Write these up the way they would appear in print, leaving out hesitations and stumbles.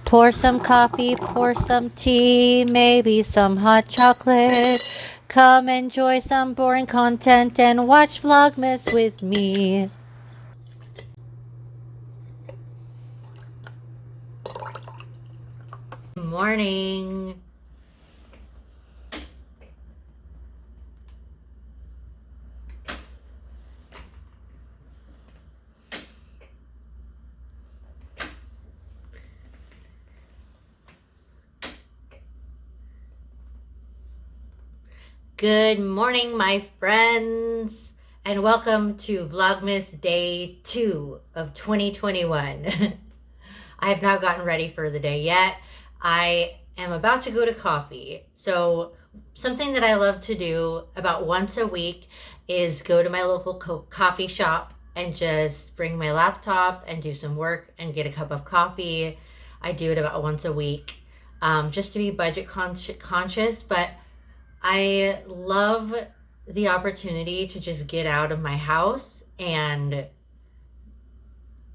Pour some coffee, pour some tea, maybe some hot chocolate. Come enjoy some boring content and watch Vlogmas with me. Good morning. Good morning, my friends, and welcome to Vlogmas Day 2 of 2021. I have not gotten ready for the day yet. I am about to go to coffee. So something that I love to do about once a week is go to my local coffee shop and just bring my laptop and do some work and get a cup of coffee. I do it about once a week, just to be budget conscious, but I love the opportunity to just get out of my house and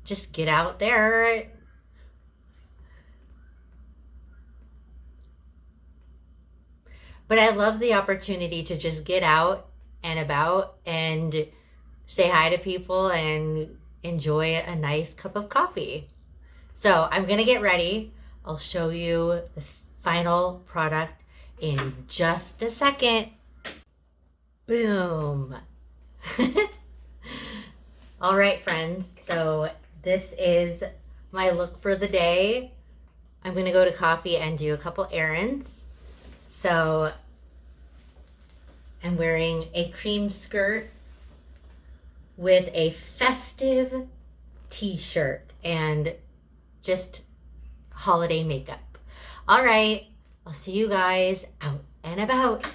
just get out there. But I love the opportunity to just get out and about and say hi to people and enjoy a nice cup of coffee. So I'm going to get ready. I'll show you the final product in just a second. Boom. All right, friends. So this is my look for the day. I'm going to go to coffee and do a couple errands. So I'm wearing a cream skirt with a festive t-shirt and just holiday makeup. All right, I'll see you guys out and about.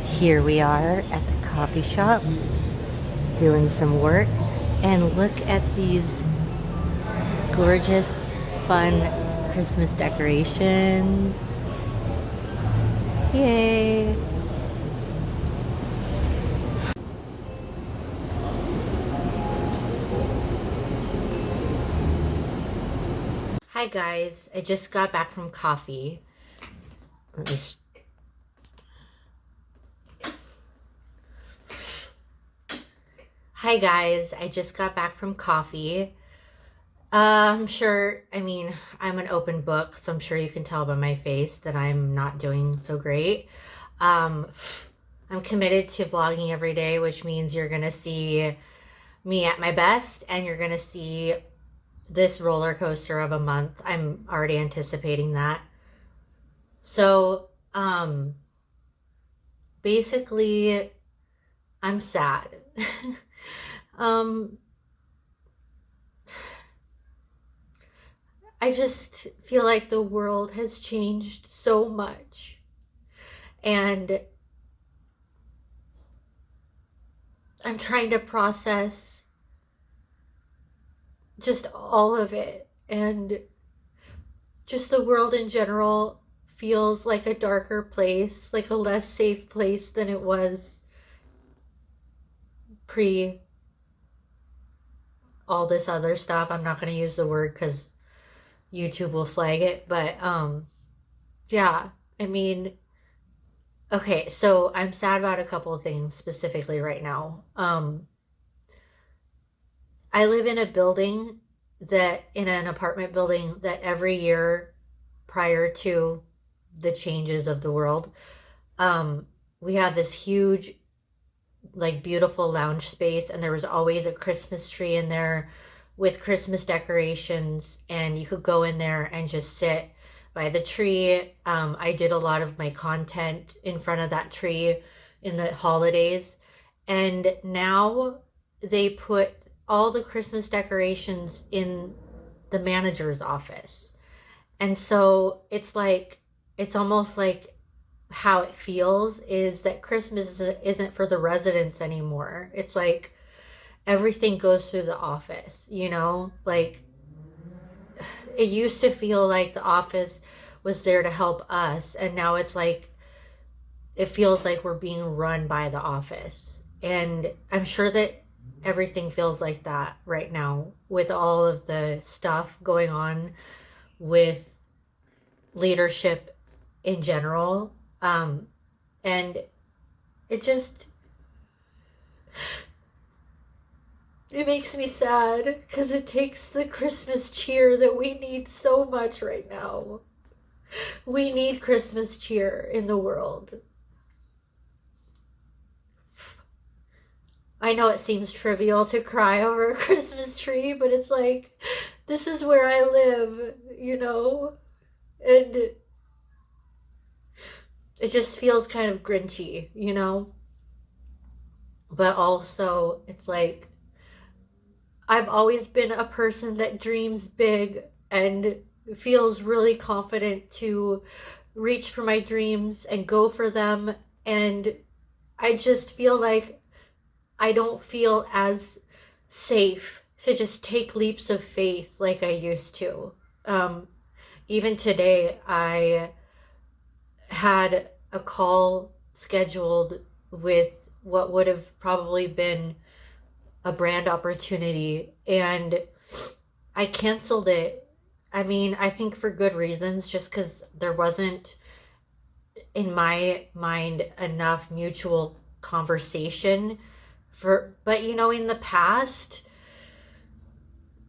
Here we are at the coffee shop doing some work, and look at these gorgeous, fun Christmas decorations. Yay! Hi guys, I just got back from coffee. Let me Hi guys, I just got back from coffee. I'm sure, I'm an open book, so I'm sure you can tell by my face that I'm not doing so great. I'm committed to vlogging every day, which means you're gonna see me at my best, and you're gonna see this roller coaster of a month. I'm already anticipating that. So, basically, I'm sad. I just feel like the world has changed so much, and I'm trying to process just all of it, and just the world in general feels like a darker place, like a less safe place than it was pre all this other stuff. I'm not going to use the word because YouTube will flag it, but yeah, okay, so I'm sad about a couple of things specifically right now. I live in a building in an apartment building that every year prior to the changes of the world, we have this huge, like, beautiful lounge space, and there was always a Christmas tree in there with Christmas decorations, and you could go in there and just sit by the tree. I did a lot of my content in front of that tree in the holidays, and now they put all the Christmas decorations in the manager's office. And so it's almost like how it feels is that Christmas isn't for the residents anymore. It's like everything goes through the office, like it used to feel like the office was there to help us, and now it's like it feels like we're being run by the office. And I'm sure that everything feels like that right now with all of the stuff going on with leadership in general. And it just, it makes me sad because it takes the Christmas cheer that we need so much right now. We need Christmas cheer in the world. I know it seems trivial to cry over a Christmas tree, but it's like, this is where I live, you know? And it just feels kind of grinchy, you know? But also, it's like, I've always been a person that dreams big and feels really confident to reach for my dreams and go for them. And I just feel like I don't feel as safe to just take leaps of faith like I used to. Even today, I had a call scheduled with what would have probably been a brand opportunity, and I canceled it. I mean, I think for good reasons, just because there wasn't, in my mind, enough mutual conversation for, but you know, in the past,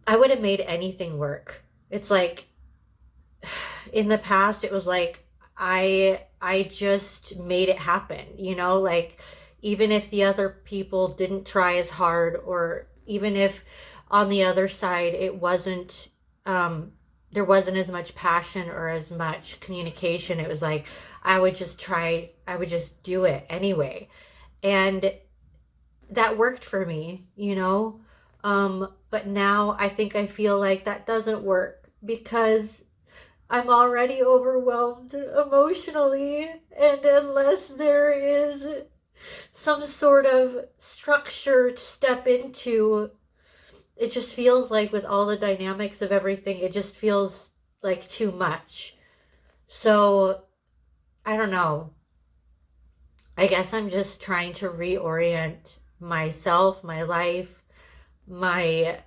I would have made anything work. It's like, in the past, it was like, I just made it happen, you know, like even if the other people didn't try as hard, or even if on the other side it wasn't, there wasn't as much passion or as much communication, it was like I would just try, I would just do it anyway. And that worked for me, you know. But now I think I feel like that doesn't work because I'm already overwhelmed emotionally, and unless there is some sort of structure to step into, it just feels like with all the dynamics of everything, it just feels like too much. So, I don't know. I guess I'm just trying to reorient myself, my life, my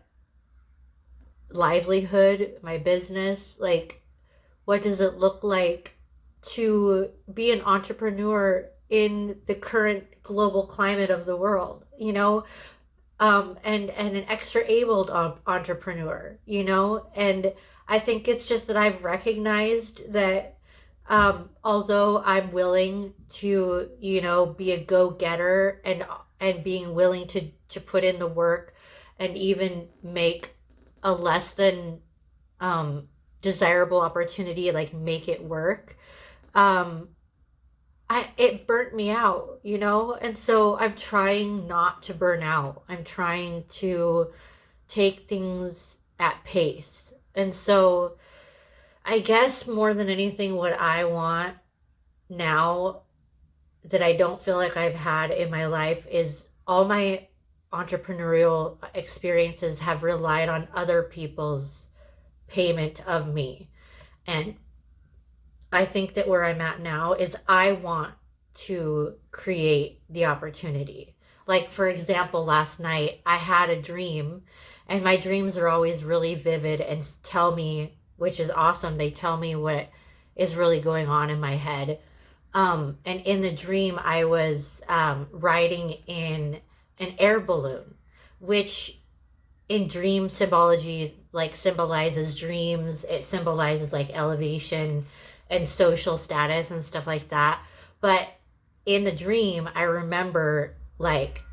livelihood, my business. Like, what does it look like to be an entrepreneur in the current global climate of the world, you know? And an extra abled entrepreneur, you know? And I think it's just that I've recognized that, although I'm willing to, you know, be a go-getter, and being willing to put in the work and even make a less than desirable opportunity, like make it work, um it burnt me out, you know. And so I'm trying not to burn out. I'm trying to take things at pace. And so I guess more than anything, what I want now that I don't feel like I've had in my life is all my entrepreneurial experiences have relied on other people's payment of me. And I think that where I'm at now is I want to create the opportunity. Like, for example, last night I had a dream, and my dreams are always really vivid and tell me, which is awesome, they tell me what is really going on in my head. And in the dream, I was riding in an air balloon, which in dream symbology like symbolizes dreams. It symbolizes like elevation and social status and stuff like that. But in the dream, I remember like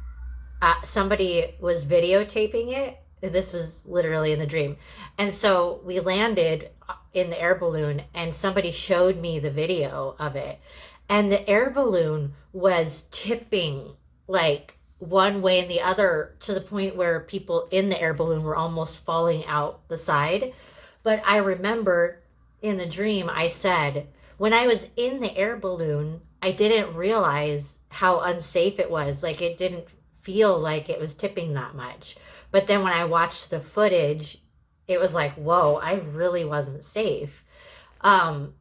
somebody was videotaping it. This was literally in the dream. And so we landed in the air balloon, and somebody showed me the video of it. And the air balloon was tipping like one way and the other, to the point where people in the air balloon were almost falling out the side. But I remember in the dream, I said, when I was in the air balloon, I didn't realize how unsafe it was. Like, it didn't feel like it was tipping that much. But then when I watched the footage, it was like, whoa, I really wasn't safe. And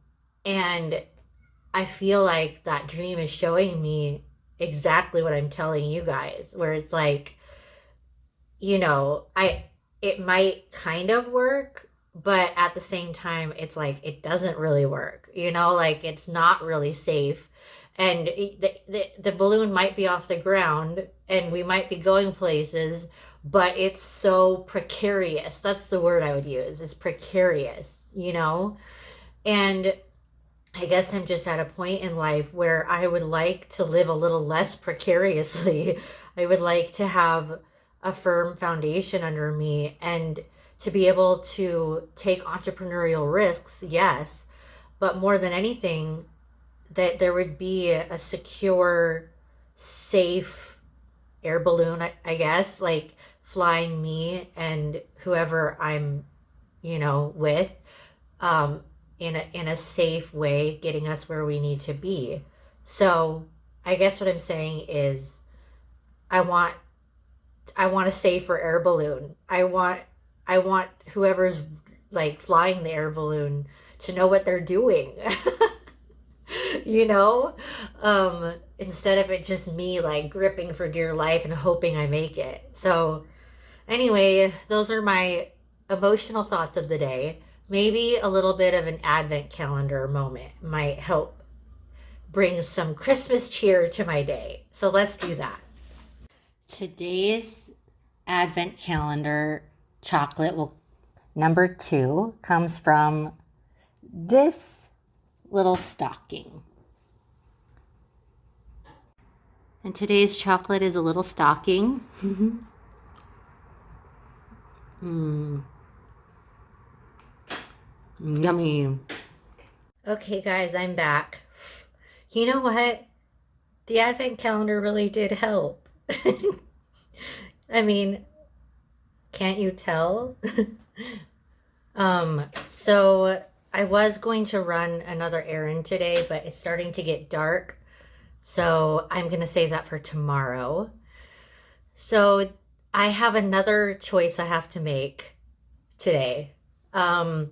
I feel like that dream is showing me exactly what I'm telling you guys, where it's like, it might kind of work, but at the same time, it's like it doesn't really work, like it's not really safe. And the balloon might be off the ground and we might be going places, but it's so precarious. That's the word I would use. It's precarious. And I guess I'm just at a point in life where I would like to live a little less precariously. I would like to have a firm foundation under me and to be able to take entrepreneurial risks, yes, but more than anything, that there would be a secure, safe air balloon, I guess, like flying me and whoever I'm, with, um, in a safe way, getting us where we need to be. So I guess what I'm saying is I want I want a safer air balloon. I want whoever's like flying the air balloon to know what they're doing. you know? Instead of it just me like gripping for dear life and hoping I make it. So anyway, those are my emotional thoughts of the day. Maybe a little bit of an advent calendar moment might help bring some Christmas cheer to my day. So let's do that. Today's advent calendar chocolate will number 2 comes from this little stocking. And today's chocolate is a little stocking. Yummy. Okay, guys, I'm back. You know what? The advent calendar really did help. I mean, can't you tell? So I was going to run another errand today, but it's starting to get dark. So I'm going to save that for tomorrow. So I have another choice I have to make today. So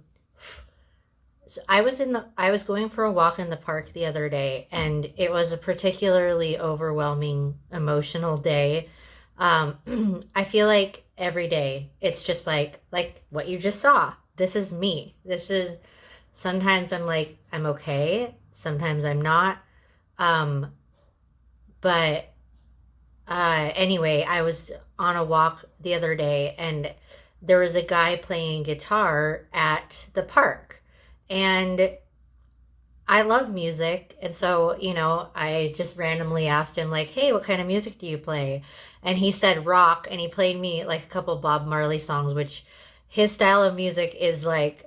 I was going for a walk in the park the other day, and it was a particularly overwhelming, emotional day. I feel like every day it's just like what you just saw. This is me. Sometimes I'm like I'm okay, sometimes I'm not. Um, but anyway, I was on a walk the other day, and there was a guy playing guitar at the park, and I love music. And so, I just randomly asked him, like, hey, what kind of music do you play? And he said rock, and he played me like a couple Bob Marley songs, which his style of music is like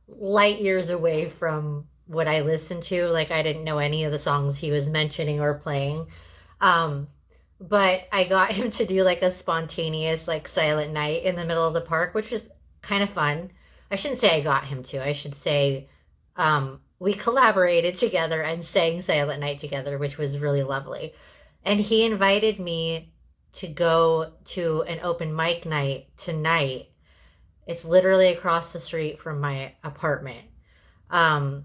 light years away from what I listen to. Like, I didn't know any of the songs he was mentioning or playing. Um, but I got him to do like a spontaneous, like, Silent Night in the middle of the park, which is kind of fun. I shouldn't say I got him to. I should say we collaborated together and sang Silent Night together, which was really lovely. And he invited me to go to an open mic night tonight. It's literally across the street from my apartment. Um,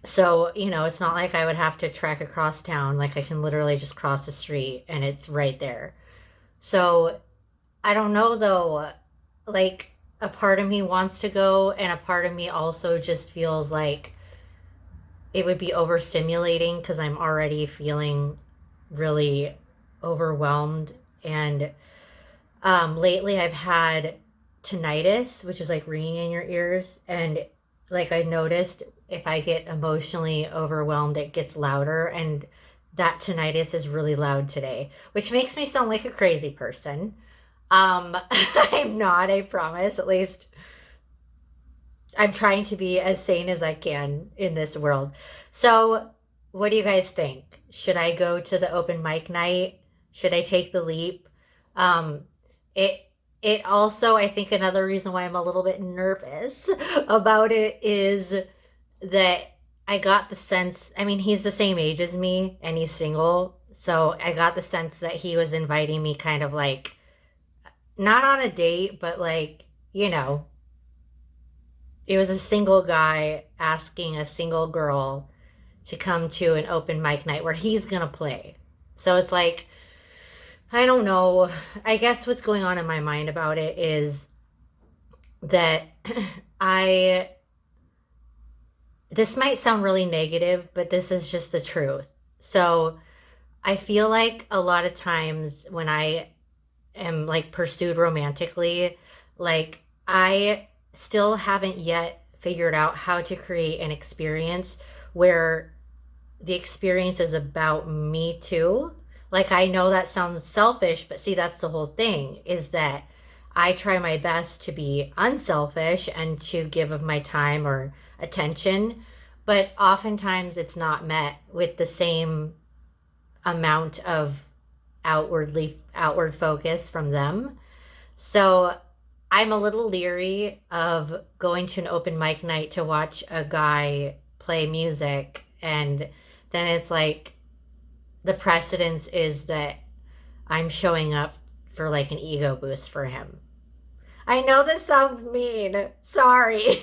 so, it's not like I would have to trek across town. Like, I can literally just cross the street and it's right there. So, I don't know though. Like, a part of me wants to go, and a part of me also just feels like it would be overstimulating because I'm already feeling really overwhelmed. And lately I've had tinnitus, which is like ringing in your ears. And like I noticed if I get emotionally overwhelmed, it gets louder. And that tinnitus is really loud today, which makes me sound like a crazy person. I'm not, I promise. At least I'm trying to be as sane as I can in this world. So, what do you guys think? Should I go to the open mic night? Should I take the leap? Um, it it also, I think another reason why I'm a little bit nervous about it is that I got the sense, I mean, he's the same age as me and he's single. So I got the sense that he was inviting me kind of like, not on a date, but like, it was a single guy asking a single girl to come to an open mic night where he's gonna play. So it's like, I don't know. I guess what's going on in my mind about it is that I this might sound really negative, but this is just the truth. So I feel like a lot of times when I am like pursued romantically, like I still haven't yet figured out how to create an experience where the experience is about me too. Like I know that sounds selfish, but see, that's the whole thing is that I try my best to be unselfish and to give of my time or attention, but oftentimes it's not met with the same amount of outward focus from them. So I'm a little leery of going to an open mic night to watch a guy play music, and then it's like the precedence is that I'm showing up for like an ego boost for him. I know this sounds mean. Sorry.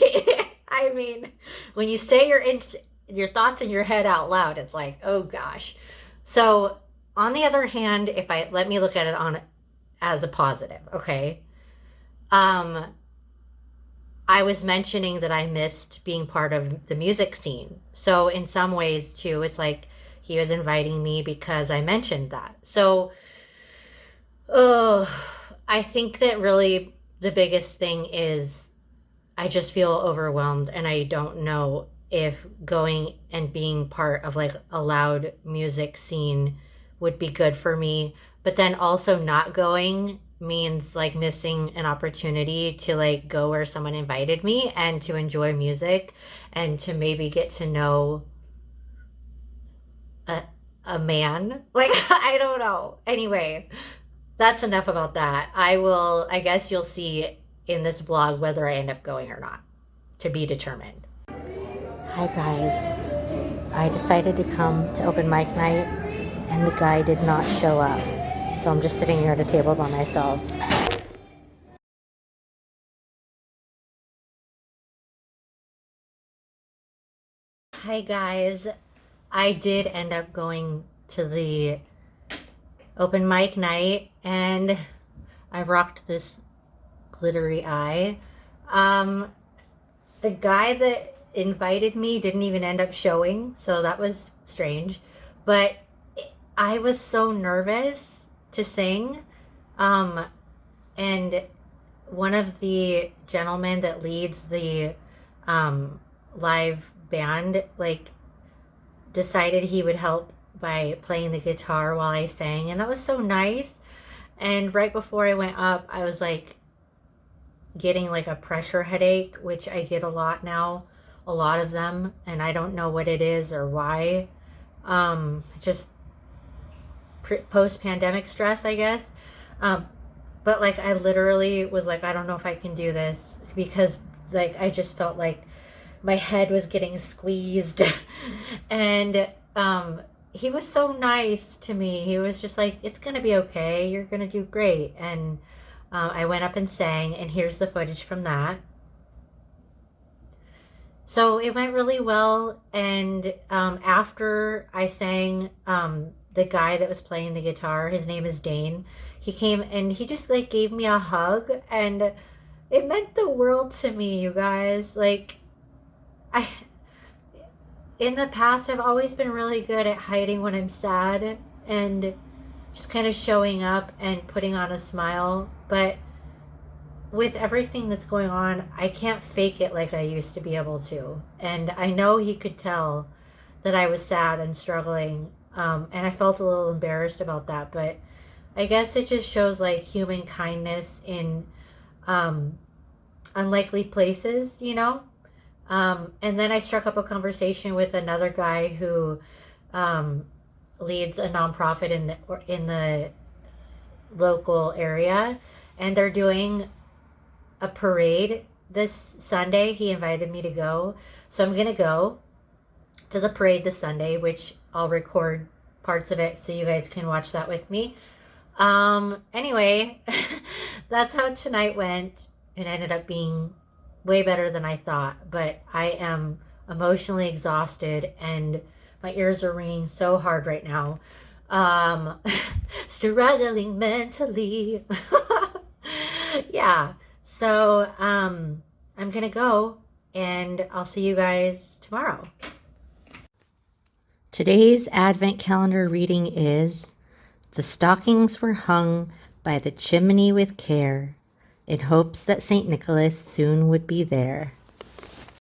I mean, when you say your thoughts in your head out loud, it's like, oh gosh. So, on the other hand, if I let me look at it on as a positive, okay? Um, I was mentioning that I missed being part of the music scene. So, in some ways, too, it's like he was inviting me because I mentioned that. So, I think that really the biggest thing is I just feel overwhelmed and I don't know if going and being part of like a loud music scene would be good for me. But then also not going means like missing an opportunity to like go where someone invited me and to enjoy music and to maybe get to know a, a man. Like, I don't know. Anyway, that's enough about that. I guess you'll see in this vlog whether I end up going or not, to be determined. Hi guys. I decided to come to open mic night and the guy did not show up. So I'm just sitting here at a table by myself. Hi guys. I did end up going to the open mic night and I rocked this glittery eye. The guy that invited me didn't even end up showing, so that was strange. But I was so nervous to sing. And one of the gentlemen that leads the live band, like, decided he would help by playing the guitar while I sang, and that was so nice. And right before I went up, I was like getting like a pressure headache, which I get a lot now, a lot of them, and I don't know what it is or why. Just post-pandemic stress, I guess. But like I literally was like, I don't know if I can do this because like I just felt like my head was getting squeezed. And he was so nice to me. He was just like, it's gonna be okay, you're gonna do great. And I went up and sang, and here's the footage from that. So it went really well, and after I sang, the guy that was playing the guitar, his name is Dane, he came and he just like gave me a hug, and it meant the world to me, you guys. Like, I in the past I've always been really good at hiding when I'm sad and just kind of showing up and putting on a smile, but with everything that's going on, I can't fake it like I used to be able to. And I know he could tell that I was sad and struggling, and I felt a little embarrassed about that, but I guess it just shows like human kindness in unlikely places, you know? And then I struck up a conversation with another guy who leads a nonprofit in the local area, and they're doing a parade this Sunday. He invited me to go, so I'm gonna go to the parade this Sunday, which I'll record parts of it so you guys can watch that with me. Anyway, that's how tonight went. It ended up being way better than I thought, but I am emotionally exhausted and My ears are ringing so hard right now. Struggling mentally. Yeah. So, I'm gonna go, and I'll see you guys tomorrow. Today's Advent calendar reading is: The stockings were hung by the chimney with care, in hopes that St. Nicholas soon would be there.